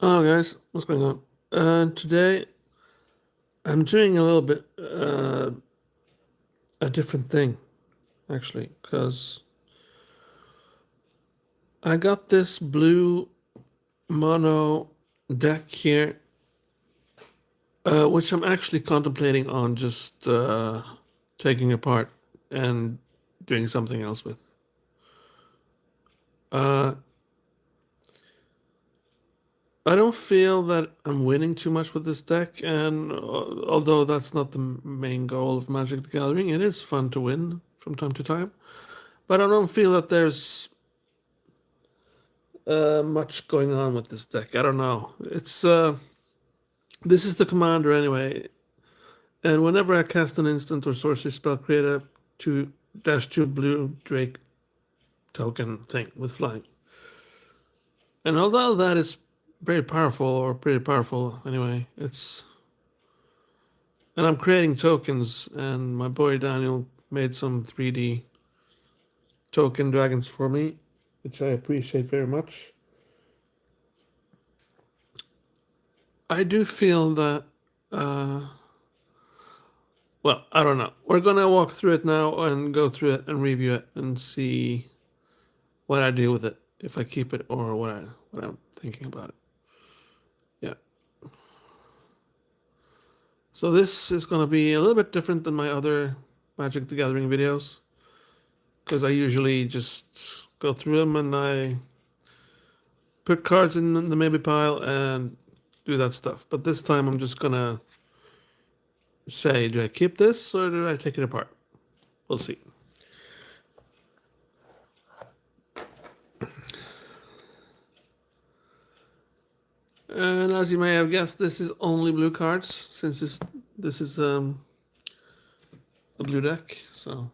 Hello guys, what's going on? Today I'm doing a little bit a different thing actually, because I got this blue mono deck here, which I'm actually contemplating on just taking apart and doing something else with. Uh, I don't feel that I'm winning too much with this deck, and although that's not the main goal of Magic the Gathering, it is fun to win from time to time. But I don't feel that there's much going on with this deck. I don't know. It's this is the commander anyway, and whenever I cast an instant or sorcery spell, create a 2-2 blue Drake token thing with flying. And although that is very powerful, or pretty powerful anyway, it's and I'm creating tokens, and my boy Daniel made some 3D token dragons for me, which I appreciate very much. I do feel that well, I don't know. We're gonna walk through it now and go through it and review it and see what I do with it, if I keep it or what I'm thinking about it. Yeah. So this is gonna be a little bit different than my other Magic the Gathering videos, because I usually just go through them and I put cards in the maybe pile and do that stuff. But this time I'm just gonna say, do I keep this or do I take it apart? We'll see. And as you may have guessed, this is only blue cards, since this is a blue deck. So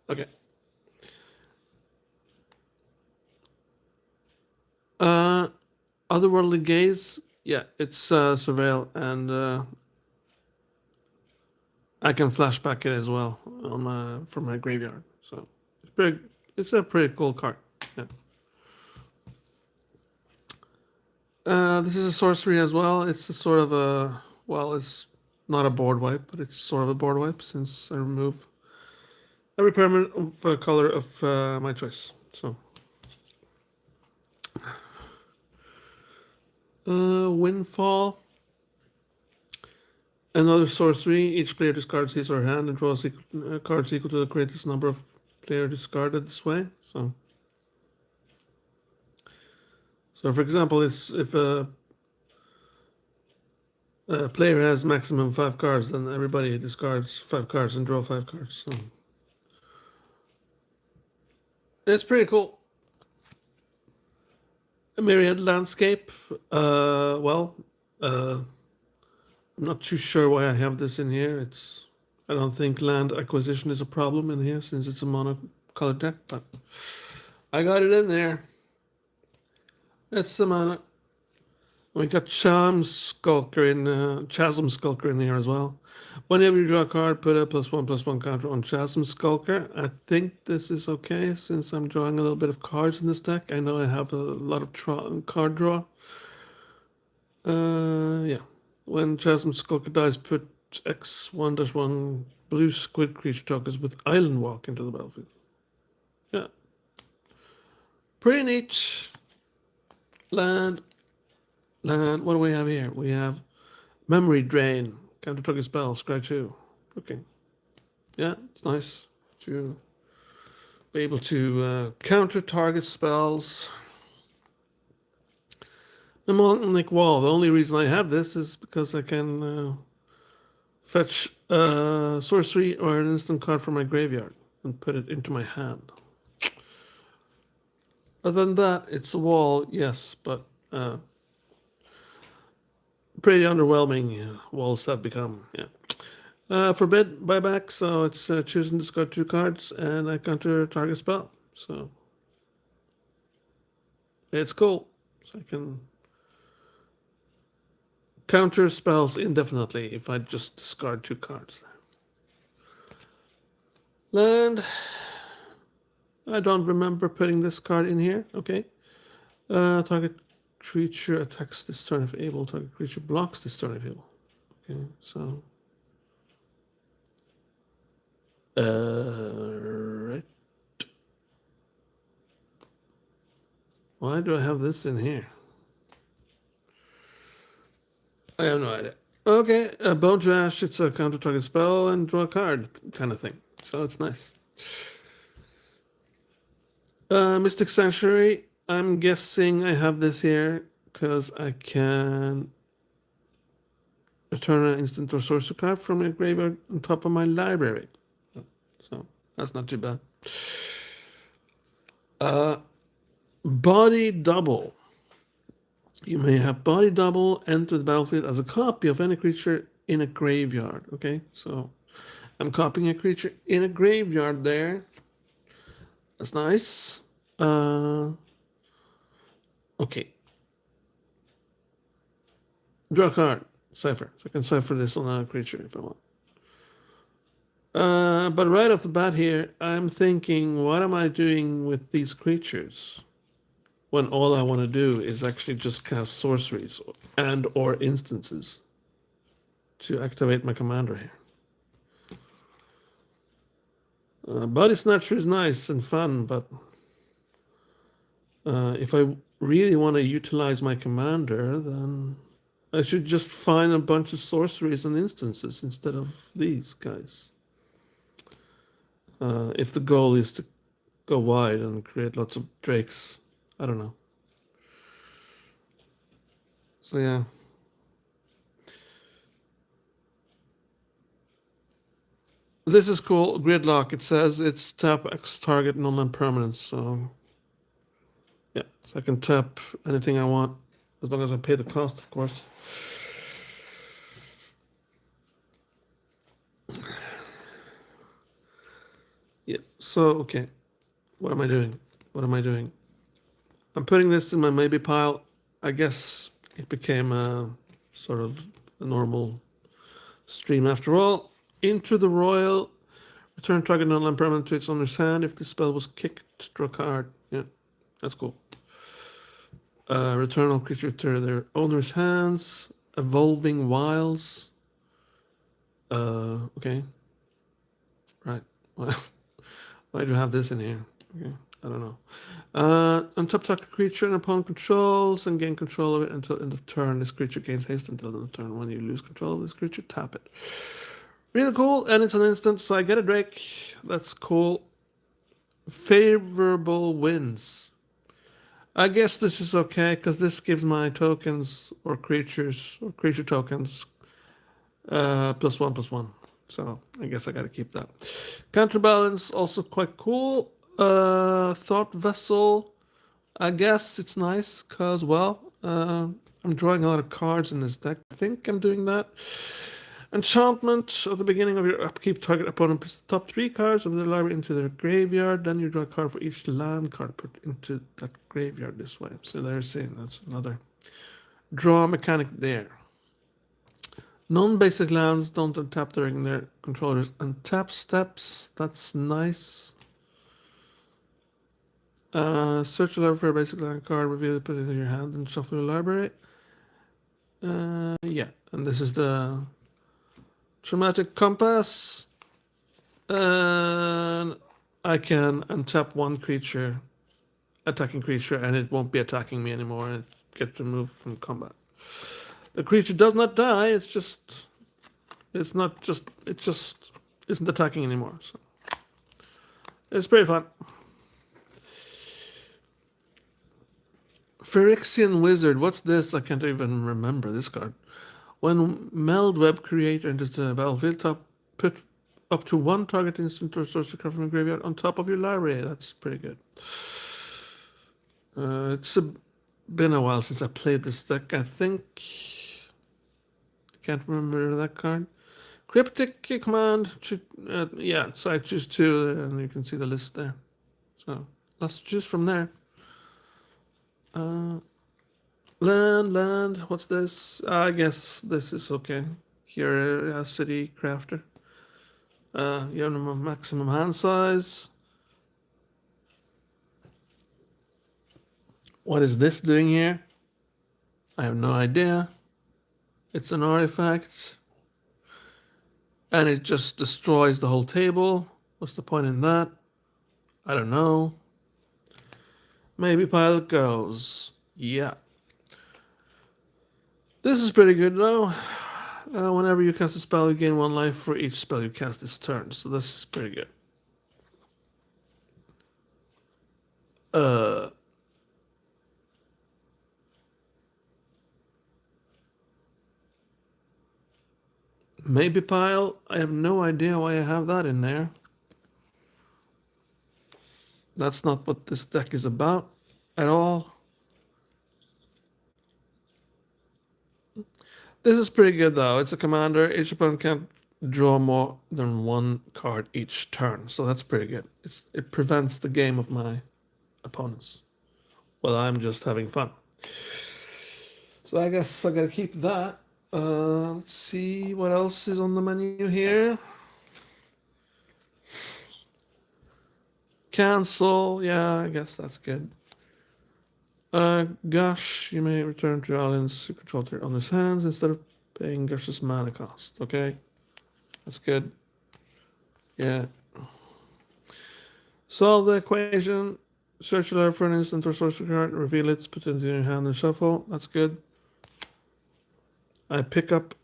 okay. Uh, Otherworldly Gaze. Yeah, it's Surveil, and I can flashback it as well on from my graveyard. So it's pretty. It's a pretty cool card. Yeah. This is a sorcery as well. It's a sort of a, well, it's not a board wipe, but it's sort of a board wipe, since I remove every permanent of color of my choice. So Windfall. Another sorcery. Each player discards his or her hand and draws cards equal to the greatest number of player discarded this way. So for example, it's if a player has maximum 5 cards, then everybody discards 5 cards and draw 5 cards. So it's pretty cool. A Myriad Landscape. Well, I'm not too sure why I have this in here. I don't think land acquisition is a problem in here, since it's a monocolored deck, but I got it in there. That's the mana. We got Chasm Skulker in here as well. Whenever you draw a card, put a +1/+1 counter on Chasm Skulker. I think this is okay, since I'm drawing a little bit of cards in this deck. I know I have a lot of card draw. Yeah. When Chasm Skulker dies, put X1-1 blue squid creature tokens with Island Walk into the battlefield. Yeah. Pretty neat. Land. What do we have here? We have Memory Drain. Counter target spell. Scry 2. Okay. Yeah, it's nice to be able to counter target spells. Mnemonic Wall. The only reason I have this is because I can fetch a sorcery or an instant card from my graveyard and put it into my hand. Other than that, it's a wall, yes, but pretty underwhelming walls have become. Yeah. Forbid buyback, so it's choose and discard 2 cards, and I counter target spell. So it's cool. So I can counter spells indefinitely if I just discard 2 cards. Land. I don't remember putting this card in here. Okay. Target creature attacks this turn if able. Target creature blocks this turn if able. Okay, so. Right. Why do I have this in here? I have no idea. Okay, Bone Trash, it's a counter target spell and draw a card kind of thing. So it's nice. Mystic Sanctuary, I'm guessing I have this here because I can return an instant or sorcery card from a graveyard on top of my library. So that's not too bad. Body Double. You may have Body Double enter the battlefield as a copy of any creature in a graveyard. Okay, so I'm copying a creature in a graveyard there. That's nice. Okay. Draw a card. Cipher. So I can cipher this on a creature if I want. But right off the bat here, I'm thinking, what am I doing with these creatures? When all I want to do is actually just cast sorceries and or instances to activate my commander here. Body Snatcher is nice and fun, but if I really want to utilize my commander, then I should just find a bunch of sorceries and instances instead of these guys. If the goal is to go wide and create lots of drakes, I don't know. So yeah. This is cool. Gridlock. It says it's tap X target non-land permanent. So yeah, so I can tap anything I want as long as I pay the cost, of course. Yeah. So okay, what am I doing? What am I doing? I'm putting this in my maybe pile. I guess it became a sort of a normal stream after all. Into the Royal. Return target non-land permanent to its owner's hand if the spell was kicked. Draw a card. Yeah, that's cool. Return all creature to their owner's hands. Evolving Wilds. Okay. Right. Why do you have this in here? Okay. I don't know. Untap target creature and opponent controls and gain control of it until end of turn. This creature gains haste until end of turn. When you lose control of this creature, tap it. Really cool, and it's an instant, so I get a Drake. That's cool. Favorable wins. I guess this is okay, because this gives my tokens or creatures or creature tokens +1/+1. So I guess I gotta keep that. Counterbalance, also quite cool. Thought Vessel. I guess it's nice, because, well, I'm drawing a lot of cards in this deck. I think I'm doing that. Enchantment. At the beginning of your upkeep, target opponent puts the top 3 cards of their library into their graveyard. Then you draw a card for each land card put into that graveyard this way. So there's that's another draw mechanic there. Non-basic lands don't untap during their controllers. Untap steps. That's nice. Search the library for a basic land card, reveal it, put it in your hand, and shuffle your library. Yeah, and this is the Traumatic Compass. And I can untap one creature, attacking creature, and it won't be attacking me anymore, and it gets removed from combat. The creature does not die, it just isn't attacking anymore. So it's pretty fun. Phyrexian Wizard, what's this? I can't even remember this card. When Meldweb creator enters the battlefield, put up to 1 target instant or sorcery card from your graveyard on top of your library. That's pretty good. It's been a while since I played this deck. I think I can't remember that card. Cryptic command. Yeah, so I choose 2, and you can see the list there. So let's choose from there. Land. What's this? I guess this is okay. Curiosity Crafter. You have a maximum hand size. What is this doing here? I have no idea. It's an artifact. And it just destroys the whole table. What's the point in that? I don't know. Maybe pile goes. Yeah. This is pretty good though. Whenever you cast a spell, you gain 1 life for each spell you cast this turn. So this is pretty good. Maybe pile. I have no idea why I have that in there. That's not what this deck is about at all. This is pretty good though. It's a commander. Each opponent can't draw more than 1 card each turn. So that's pretty good. It prevents the game of my opponents. Well, I'm just having fun. So I guess I gotta keep that. Let's see what else is on the menu here. Cancel. Yeah, I guess that's good. Gush, you may return to islands you control on his hands instead of paying Gush's mana cost. Okay, that's good. Yeah. Solve the equation. Search aloud for an instant or sorcery card, reveal it, put it into your hand and shuffle. That's good. I pick up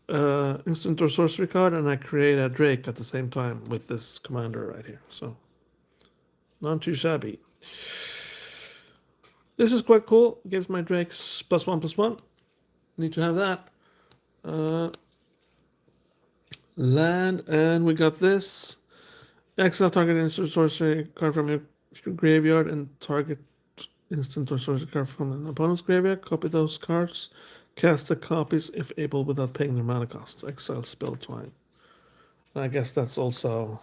instant or sorcery card and I create a Drake at the same time with this commander right here. So, not too shabby. This is quite cool. Gives my Drakes +1/+1. Need to have that. Land, and we got this. Exile target instant sorcery card from your graveyard and target instant or sorcery card from an opponent's graveyard. Copy those cards. Cast the copies if able without paying their mana cost. Exile spell twine. I guess that's also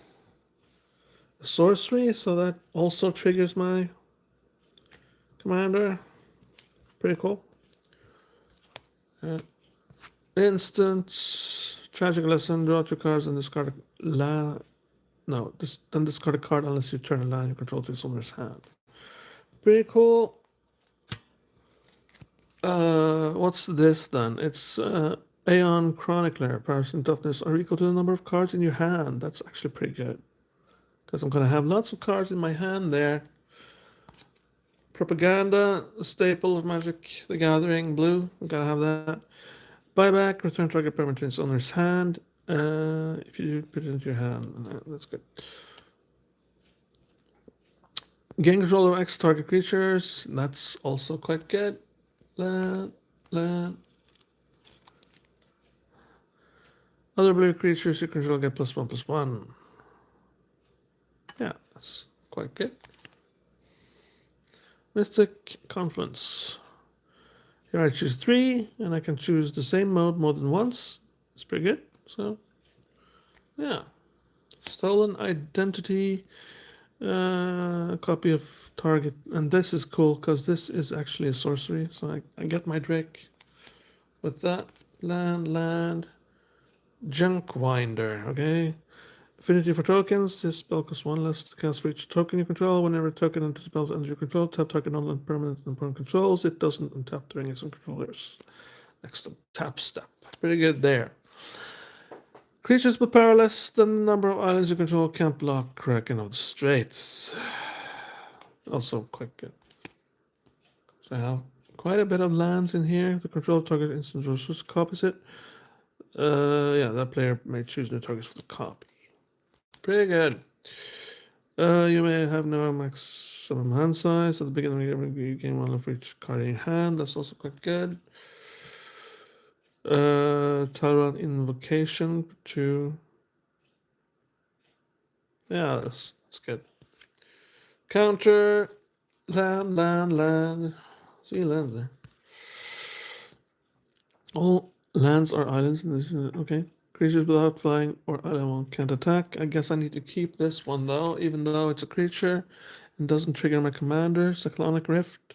a sorcery, so that also triggers my commander. Pretty cool. Instant tragic lesson. Draw 2 cards and discard then discard a card unless you turn a land you control to its owner's hand. Pretty cool. What's this then? It's Aeon Chronicler. Powers and toughness are equal to the number of cards in your hand. That's actually pretty good. Because I'm going to have lots of cards in my hand there. Propaganda, a staple of Magic the Gathering, blue. I'm going to have that. Buyback, return target permanent to its owner's hand. If you put it into your hand, that's good. Gain control of X target creatures. That's also quite good. Land. Other blue creatures you control get +1/+1. Yeah, that's quite good. Mystic Confluence. Here I choose 3, and I can choose the same mode more than once. It's pretty good. So, yeah. Stolen Identity. Copy of target. And this is cool, because this is actually a sorcery. So I get my Drake with that. Land. Junkwinder, okay. Affinity for tokens. This spell costs 1 less to cast for each token you control. Whenever a token enters spells under your control, tap target non permanent and opponent controls. It doesn't untap during its own controllers. Next to tap step. Pretty good there. Creatures with power less than the number of islands you control can't block Kraken of the Straits. Also quite good. So I have quite a bit of lands in here. The control target instant resource copies it. Yeah, that player may choose new targets for the copy. Pretty good. You may have no maximum hand size. At the beginning of the game, you gain 1 life for each card in your hand. That's also quite good. Tyrant Invocation to... Yeah, that's good. Counter. Land. See lands there. All lands are islands in this. Okay. Creatures without flying or island one can't attack. I guess I need to keep this one though, even though it's a creature and doesn't trigger my commander. Cyclonic Rift.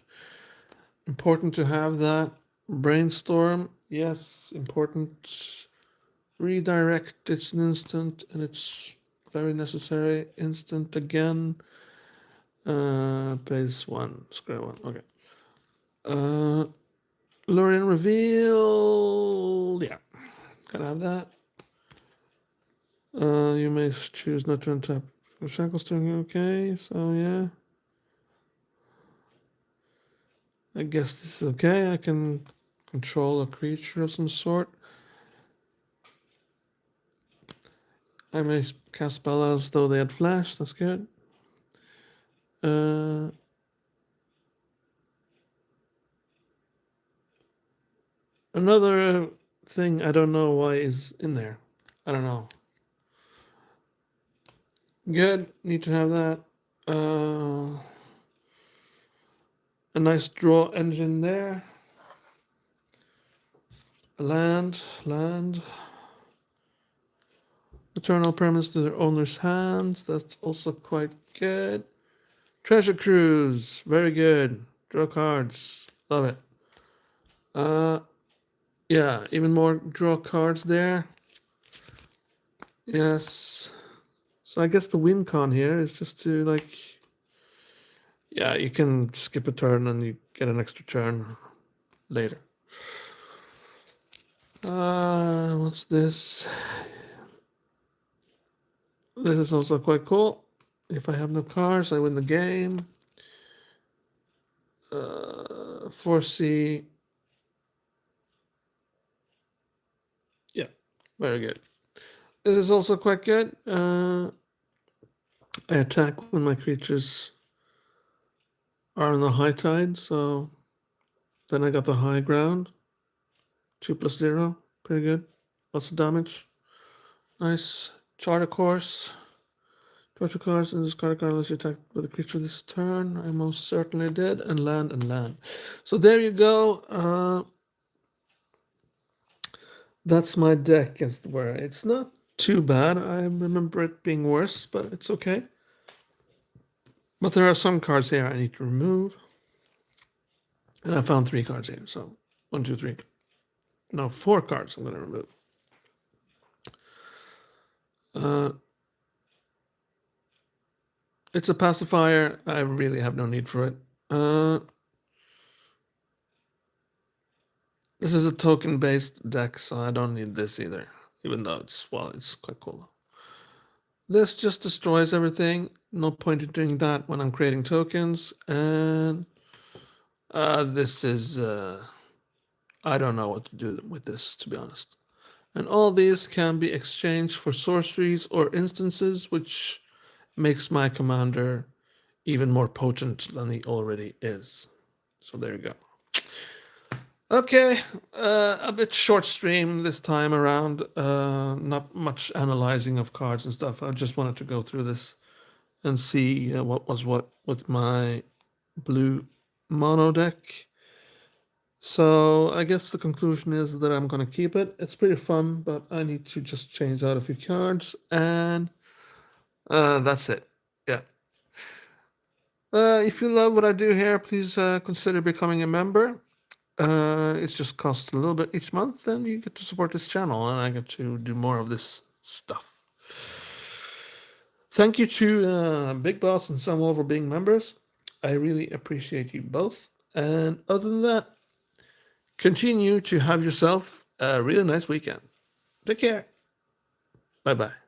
Important to have that. Brainstorm. Yes, important. Redirect. It's an instant and it's very necessary. Instant again. Pays 1. Square 1. Okay. Lorien reveal. Yeah, can I have that? You may choose not to untap shackles turning. Okay, so yeah. I guess this is okay. I can control a creature of some sort. I may cast spell as though they had flash. That's good. Another thing I don't know why is in there. I don't know. Good. Need to have that. A nice draw engine there. Land. Eternal permanence to their owner's hands. That's also quite good. Treasure Cruise. Very good. Draw cards. Love it. Yeah, even more draw cards there. Yes. So I guess the win con here is just to like, yeah, you can skip a turn and you get an extra turn later. What's this? This is also quite cool. If I have no cards, I win the game. 4C. Yeah, very good. This is also quite good. I attack when my creatures are on the high tide, so then I got the high ground. 2+0, pretty good. Lots of damage. Nice. Charter course. Charter cards and discard a card unless you attack with a creature this turn. I most certainly did. And land. So there you go. That's my deck, as it were. It's not too bad. I remember it being worse, but it's okay. But there are some cards here I need to remove. And I found 3 cards here. So 1, 2, 3. No, 4 cards I'm going to remove. It's a pacifier. I really have no need for it. This is a token-based deck, so I don't need this either. Even though it's quite cool. This just destroys everything. No point in doing that when I'm creating tokens. And this is I don't know what to do with this, to be honest. And all these can be exchanged for sorceries or instances, which makes my commander even more potent than he already is. So there you go. Okay, a bit short stream this time around. Not much analyzing of cards and stuff. I just wanted to go through this and see what was what with my blue mono deck. So I guess the conclusion is that I'm going to keep it. It's pretty fun, but I need to just change out a few cards, and that's it. Yeah. If you love what I do here, please consider becoming a member. It just costs a little bit each month, and you get to support this channel, and I get to do more of this stuff. Thank you to Big Boss and Sam for being members. I really appreciate you both. And other than that, continue to have yourself a really nice weekend. Take care. Bye-bye.